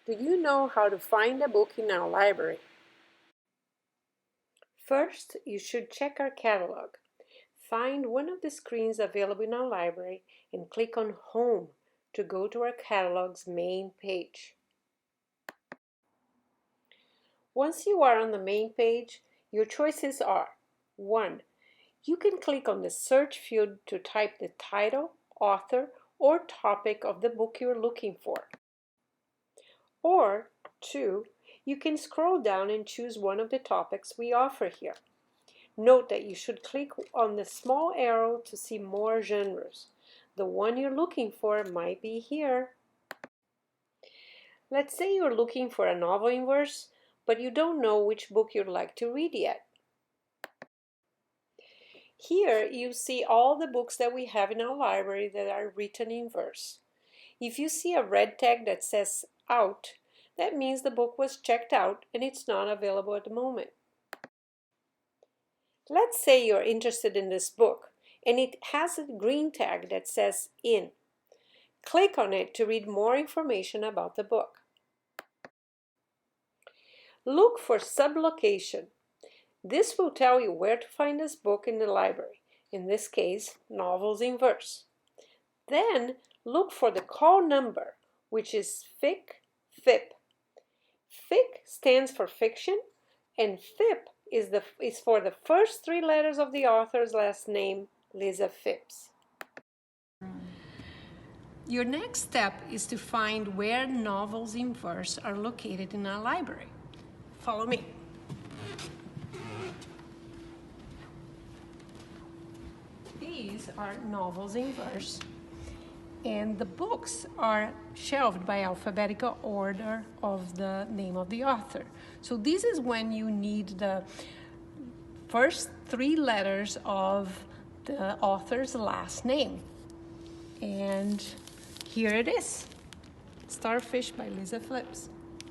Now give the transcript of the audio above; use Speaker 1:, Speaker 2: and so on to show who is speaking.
Speaker 1: Do you know how to find a book in our library? First, you should check our catalog. Find one of the screens available in our library and click on Home to go to our catalog's main page. Once you are on the main page, your choices are 1. You can click on the search field to type the title, author, or topic of the book you're looking for. Or 2. You can scroll down and choose one of the topics we offer here. Note that you should click on the small arrow to see more genres. The one you're looking for might be here. Let's say you're looking for a novel in verse, but you don't know which book you'd like to read yet. Here you see all the books that we have in our library that are written in verse. If you see a red tag that says out, that means the book was checked out and it's not available at the moment. Let's say you're interested in this book and it has a green tag that says in. Click on it to read more information about the book. Look for sublocation. This will tell you where to find this book in the library, in this case, novels in verse. Then look for the call number, which is FIC/FIP. FIC stands for fiction, and FIP is for the first 3 letters of the author's last name, Lisa Phipps. Your next step is to find where novels in verse are located in our library. Follow me. These are novels in verse, and the books are shelved by alphabetical order of the name of the author. So this is when you need the first 3 letters of the author's last name. And here it is, Starfish by Lisa Phipps.